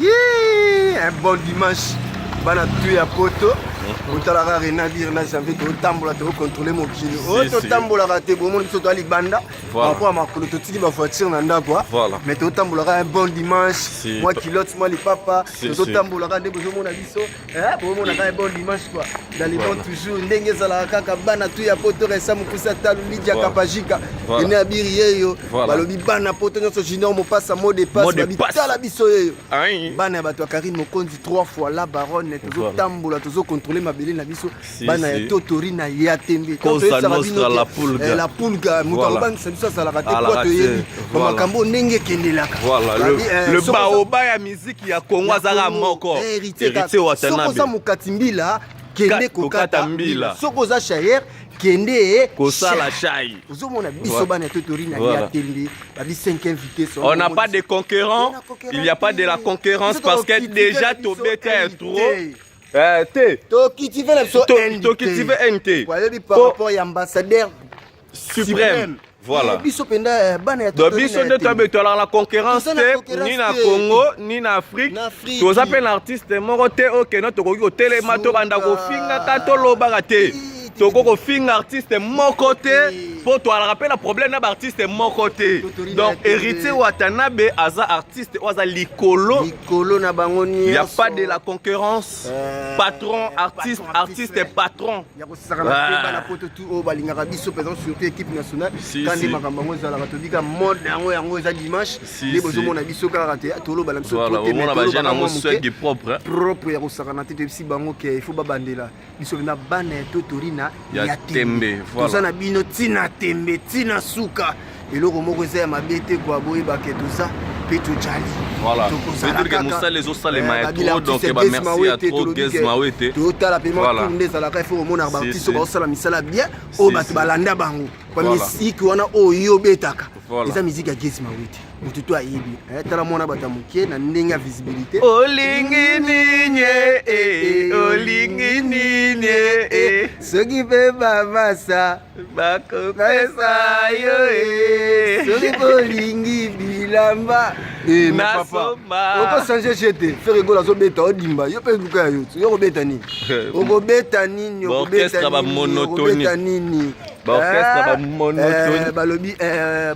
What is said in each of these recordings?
Un bon dimanche. Bana tu ya poto. Utalaka renadir na janvier to tambola to contrôler mon kilo. O to tambola raté bon mon biso to ali banda. Par rapport à ma colo to tili ba voiture na ndako. Mais to tambola un bon dimanche. Moi kilote moi les papa. To tambola ka de bozo mona biso. Bon mona ka un bon dimanche quoi. Dans les bons toujours ndenge zala kaka bana tu ya poto resa mukusa talu lidia kapajika. Ene abiri yo. Balobi bana poto nyoso junior mo passe mot de passe babi tala biso yo. Bana bato Karine Mokonzi 3 fois la baronne to tambola to contrôler ma belé na biso bana ya totori na ya tembe Cosa nostra la pulga la pulga mutalobang ça ça la raté quoi to yebi makambo ndenge kendelaka voilà le baoba ya musique ya Congo azaka moko héritier Watanabe soko za mukatimbila kende kokata mbila soko za shayer kende kosala chai ozomona biso bana totori na ya tembe babi 5e vitesse on n'a pas de concurrent il y a pas de la concurrence parce que déjà Tobeta est trop Toki NT. Par rapport à l'ambassadeur suprême. Voilà. Biso penda bana donc biso de Tobeta la concurrence ni na Congo ni na Afrique. Tous appellent l'artiste moko te OK no tokoki ko telema to banda ko finga ka to lobaka te. Toko finga artiste mon côté pour toi rappelle le problème na artiste mon côté donc héritier Watanabe aza artiste aza likolo na bangoni il y a pas de la concurrence patron artiste patron ya ko saka na bana poto tout o balingaka biso présent surtout équipe nationale quand les makambango za la katobika mode yango eza dimanche les bozo mona biso kaka te tolo bala biso côté mais ba jeune ngo swag propre ya ko saka na tete si bango ke il faut ba bandela biso na bana totorina ya tembe voilà tozana bino tina tembe tina suka eloko moko eza ya mabete kwa boye bake toza pe tojali voilà veut dire que Moussa les autres les maîtres donc ba merci à trop Gezmawete totala paiement tourner za la kaifo mona ba artiste ba osala misala bien o ba balanda bango kwa musique wana oyo betaka eza musique ya Gezmawete mutu to ayebi tala mona bata mukie na ndenge ya visibilité olingi ninye soki pe babasa bakopesa yo soki bolingi bilamba oko changer chete faire rigolo azobeta odimba yo pe luka yo yo kobeta nini okobeta nini orchestre ba monotone nini orchestre ba monotone balobi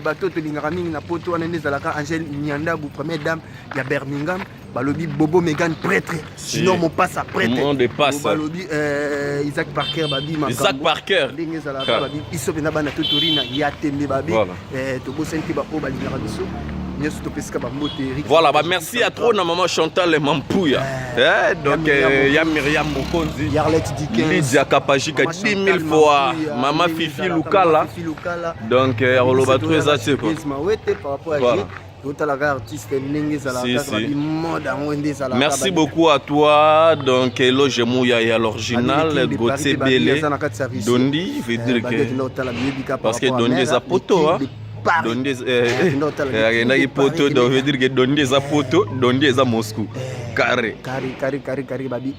bato tolingaka mingi na poto wana nde ezalaka Angèle Nyandabu première dame ya Birmingham balobi Bobo Megan prêtre sinon mon passe à prêtre mon de passe balobi Isaac Parker babi Isaac Parker ndenge ezalaka babi biso pena bana totori na ya tembe babi tobosenti ba o balingaka biso. Voilà, bah merci à trop na maman Chantal Mampouya. Donc il y a Myriam Mokonzi, Lydia Kapajika 10 000 fois, maman Fifi Lukala. Donc on va trouver ça c'est quoi. Voilà. Merci beaucoup à toi. Donc Eloge Mouya et à l'original Gauthier Bélé Dondi veut dire que parce que Dondi est à poto hein. Dondi est poto donc veut dire que Dondi est à poto, Dondi est à Moscou. Carré babi.